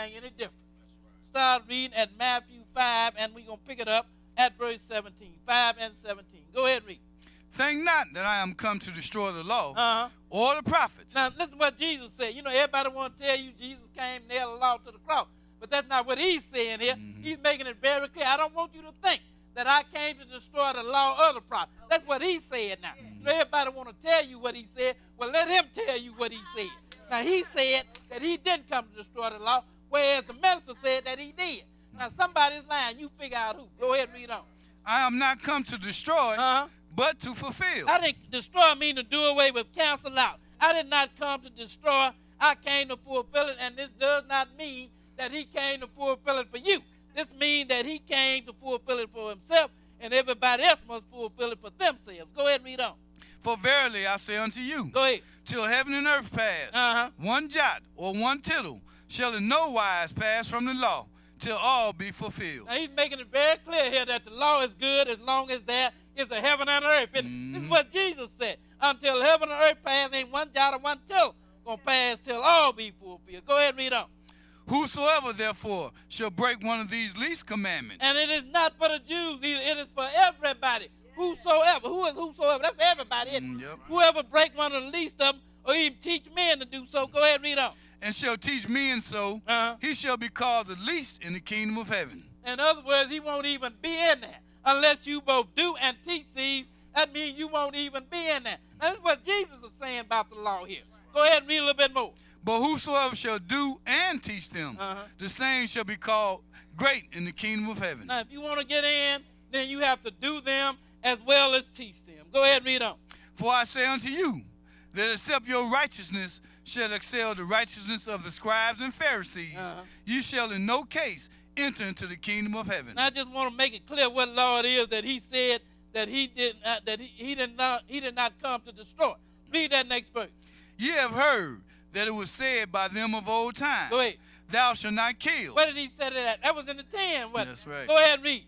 anything any different. Start reading at Matthew 5, and we're going to pick it up at verse 17. 5 and 17. Go ahead and read. Think not that I am come to destroy the law or the prophets. Now, listen to what Jesus said. You know, everybody want to tell you Jesus came and nailed the law to the cross. But that's not what he's saying here. He's making it very clear. I don't want you to think that I came to destroy the law or the prophets. That's what he said now. You know, everybody want to tell you what he said. Well, let him tell you what he said. Now, he said that he didn't come to destroy the law, whereas the minister said that he did. Now, somebody's lying. You figure out who. Go ahead and read on. I am not come to destroy, but to fulfill. I think destroy mean to do away with, cancel out. I did not come to destroy. I came to fulfill it, and this does not mean that he came to fulfill it for you. This means that he came to fulfill it for himself, and everybody else must fulfill it for themselves. Go ahead and read on. For verily I say unto you, Go ahead. till heaven and earth pass, one jot or one tittle shall in no wise pass from the law, till all be fulfilled. Now he's making it very clear here that the law is good as long as there is a heaven and earth. This is what Jesus said. Until heaven and earth pass, ain't one jot or one tittle going to pass till all be fulfilled. Go ahead and read on. Whosoever therefore shall break one of these least commandments. And it is not for the Jews either. It is for everybody. Whosoever. Who is whosoever? That's everybody, isn't it? Yep. Whoever break one of the least of them, or even teach men to do so. Go ahead and read on. And shall teach men so, he shall be called the least in the kingdom of heaven. In other words, he won't even be in there unless you both do and teach these. That means you won't even be in there. Now, this is what Jesus is saying about the law here. Go ahead and read a little bit more. But whosoever shall do and teach them, the same shall be called great in the kingdom of heaven. Now, if you want to get in, then you have to do them as well as teach them. Go ahead and read on. For I say unto you, that except your righteousness shall excel the righteousness of the scribes and Pharisees, you shall in no case enter into the kingdom of heaven. Now, I just want to make it clear what law it is that he said that he did not come to destroy. Read that next verse. Ye have heard that it was said by them of old time, Go ahead. thou shalt not kill. Where did he say that? That was in the 10. That's right. Go ahead and read.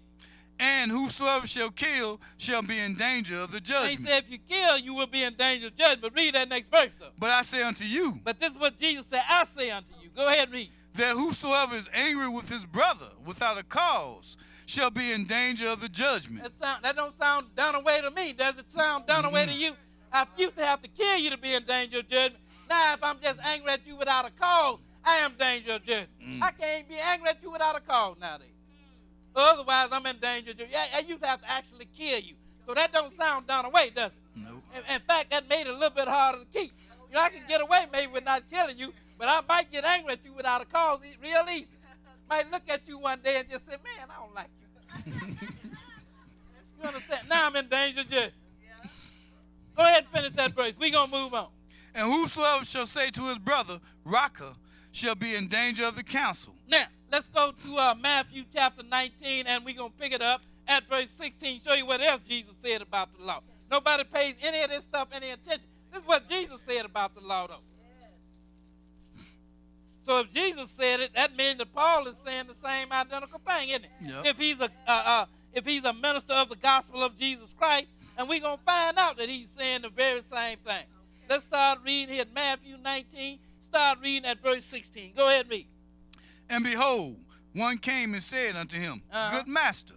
And whosoever shall kill shall be in danger of the judgment. He said if you kill, you will be in danger of judgment. But read that next verse, though. But I say unto you, But this is what Jesus said, I say unto you. Go ahead and read. that whosoever is angry with his brother without a cause shall be in danger of the judgment. That don't sound done away to me. Does it sound done away to you? I used to have to kill you to be in danger of judgment. Now, if I'm just angry at you without a cause, I am in danger of judgment. I can't be angry at you without a cause nowadays. Otherwise, I'm in danger of judgment. I used to have to actually kill you. So that don't sound done away, does it? Nope. In fact, that made it a little bit harder to keep. You know, I can get away maybe with not killing you, but I might get angry at you without a cause real easy. Might look at you one day and just say, man, I don't like you. You understand? Now I'm in danger of judgment. Go ahead and finish that verse. We're going to move on. And whosoever shall say to his brother, Raka, shall be in danger of the council. Now, let's go to Matthew chapter 19, and we're going to pick it up at verse 16, show you what else Jesus said about the law. Nobody pays any of this stuff any attention. This is what Jesus said about the law, though. So if Jesus said it, that means that Paul is saying the same identical thing, isn't it? Yep. If he's a minister of the gospel of Jesus Christ, and we're going to find out that he's saying the very same thing. Let's start reading here at Matthew 19. Start reading at verse 16. Go ahead and read. And behold, one came and said unto him, Good master,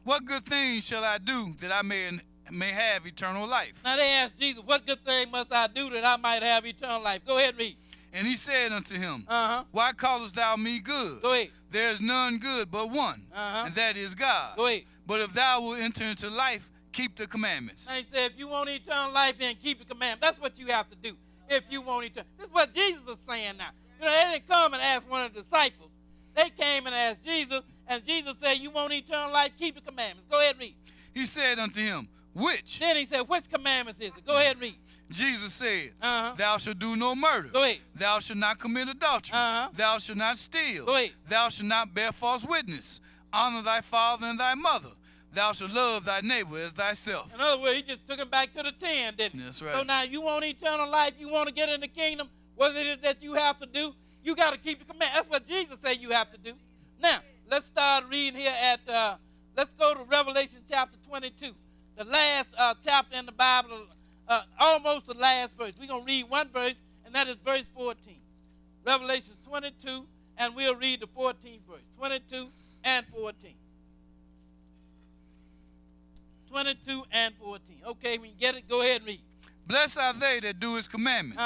what good things shall I do that I may have eternal life? Now they asked Jesus, what good thing must I do that I might have eternal life? Go ahead and read. And he said unto him, Why callest thou me good? Go ahead. There is none good but one, and that is God. Go ahead. But if thou wilt enter into life, keep the commandments. And he said, if you want eternal life, then keep the commandments. That's what you have to do if you want eternal. This is what Jesus is saying now. You know, they didn't come and ask one of the disciples. They came and asked Jesus, and Jesus said, you want eternal life, keep the commandments. Go ahead and read. He said unto him, Which? Then he said, which commandments is it? Go ahead and read. Jesus said, Thou shalt do no murder. Go ahead. Thou shalt not commit adultery. Thou shalt not steal. Go ahead. Thou shalt not bear false witness. Honor thy father and thy mother. Thou shalt love thy neighbor as thyself. In other words, he just took him back to the 10, didn't he? That's right. So now you want eternal life, you want to get in the kingdom, what it is that you have to do? You got to keep the command. That's what Jesus said you have to do. Now, let's start reading here at, let's go to Revelation chapter 22. The last chapter in the Bible, almost the last verse. We're going to read one verse, and that is verse 14. Revelation 22 and we'll read the 14th verse, 22 and 14. 22 and 14. Okay, when you get it, go ahead and read. Blessed are they that do his commandments,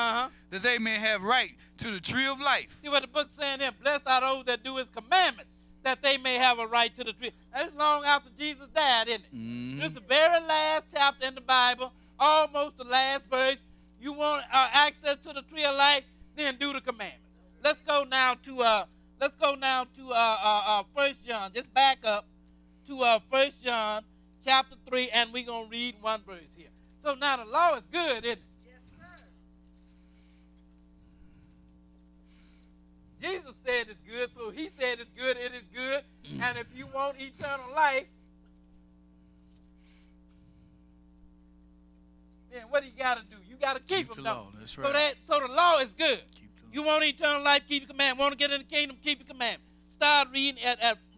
that they may have right to the tree of life. See what the book's saying here? Blessed are those that do his commandments, that they may have a right to the tree. That's long after Jesus died, isn't it? Mm-hmm. It's the very last chapter in the Bible, almost the last verse. You want access to the tree of life, then do the commandments. Let's go now to 1 John. Just back up to 1 John chapter 3, and we're going to read one verse here. So now the law is good, isn't it? Yes, sir. Jesus said it's good, so he said it's good, it is good. And if you want eternal life, then what do you got to do? You got to keep them. the law. That's right. So the law is good. Keep the law. You want eternal life, keep the command. Want to get in the kingdom, keep the command. Start reading.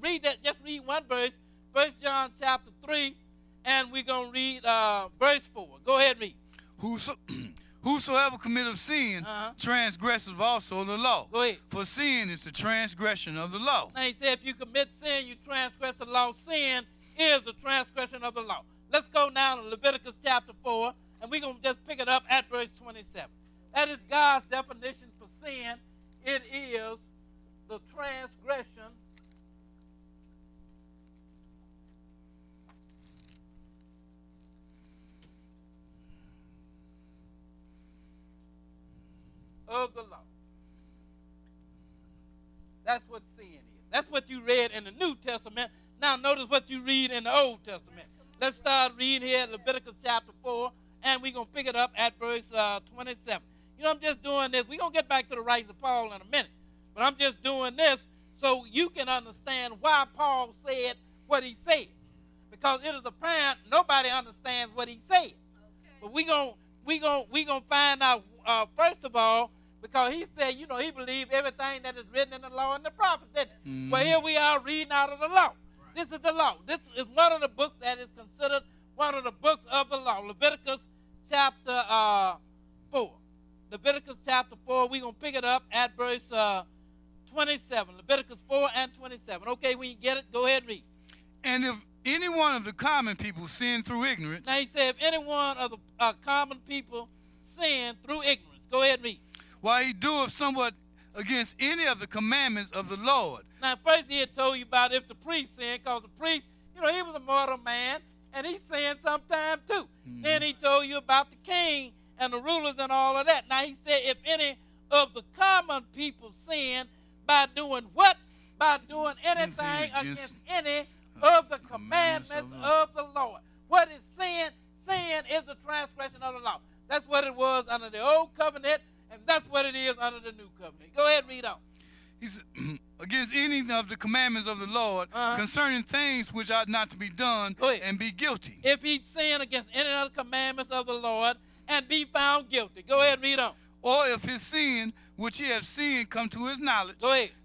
Read that. Just read one verse. 1 John chapter 3, and we're going to read verse 4. Go ahead and read. Whosoever committeth sin transgresseth also the law. Go ahead. For sin is the transgression of the law. Now he said if you commit sin, you transgress the law. Sin is the transgression of the law. Let's go now to Leviticus chapter 4, and we're going to just pick it up at verse 27. That is God's definition for sin. It is the transgression of the law. That's what sin is. That's what you read in the New Testament. Now notice what you read in the Old Testament. Let's start reading here at Leviticus chapter 4, and we're going to pick it up at verse 27. You know, I'm just doing this. We're going to get back to the writings of Paul in a minute. But I'm just doing this so you can understand why Paul said what he said. Because it is apparent nobody understands what he said. Okay. But we're gonna find out, first of all, because he said, you know, he believed everything that is written in the law and the prophets, didn't he? Mm-hmm. Well, here we are reading out of the law. Right. This is the law. This is one of the books that is considered one of the books of the law. Leviticus chapter 4. Leviticus chapter 4, we're going to pick it up at verse 27. Leviticus 4 and 27. Okay, when you get it, go ahead and read. And if any one of the common people sin through ignorance. Now he said, if any one of the common people sin through ignorance, go ahead and read. While he doeth somewhat against any of the commandments of the Lord. Now, first he had told you about if the priest sinned, because the priest, you know, he was a mortal man, and he sinned sometime too. Mm-hmm. Then he told you about the king and the rulers and all of that. Now, he said if any of the common people sin by doing what? By doing anything against any of the commandments of the Lord. What is sin? Sin is the transgression of the law. That's what it was under the old covenant, and that's what it is under the new covenant. Go ahead and read on. He's against any of the commandments of the Lord concerning things which ought not to be done and be guilty. If he sin against any of the commandments of the Lord and be found guilty. Go ahead and read on. Or if his sin which he hath sinned come to his knowledge,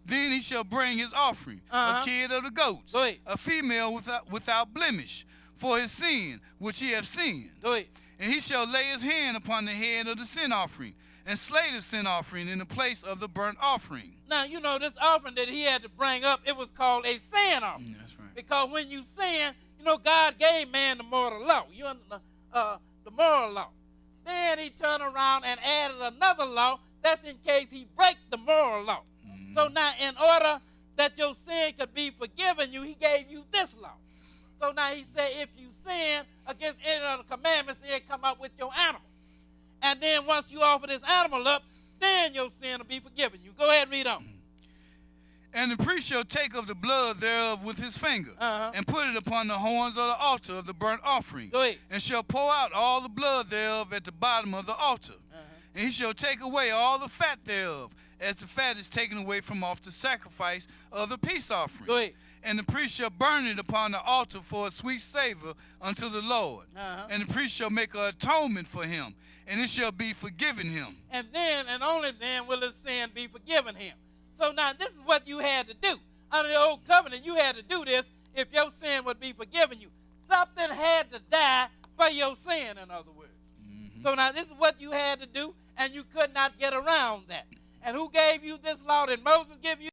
then he shall bring his offering, a kid of the goats, a female without blemish, for his sin which he hath sinned. And he shall lay his hand upon the head of the sin offering, and slay the sin offering in the place of the burnt offering. Now, you know, this offering that he had to bring up, it was called a sin offering. That's right. Because when you sin, you know, God gave man the moral law. The moral law. Then he turned around and added another law. That's in case he break the moral law. Mm-hmm. So now, in order that your sin could be forgiven you, he gave you this law. So now he said, if you sin against any of the commandments, then come up with your animal. And then once you offer this animal up, then your sin will be forgiven you. Go ahead and read on. And the priest shall take of the blood thereof with his finger, and put it upon the horns of the altar of the burnt offering, and shall pour out all the blood thereof at the bottom of the altar. And he shall take away all the fat thereof, as the fat is taken away from off the sacrifice of the peace offering. And the priest shall burn it upon the altar for a sweet savor unto the Lord. And the priest shall make an atonement for him, and it shall be forgiven him. And then, and only then, will his sin be forgiven him. So now, this is what you had to do. Under the old covenant, you had to do this if your sin would be forgiven you. Something had to die for your sin, in other words. So now, this is what you had to do, and you could not get around that. And who gave you this law? Did Moses give you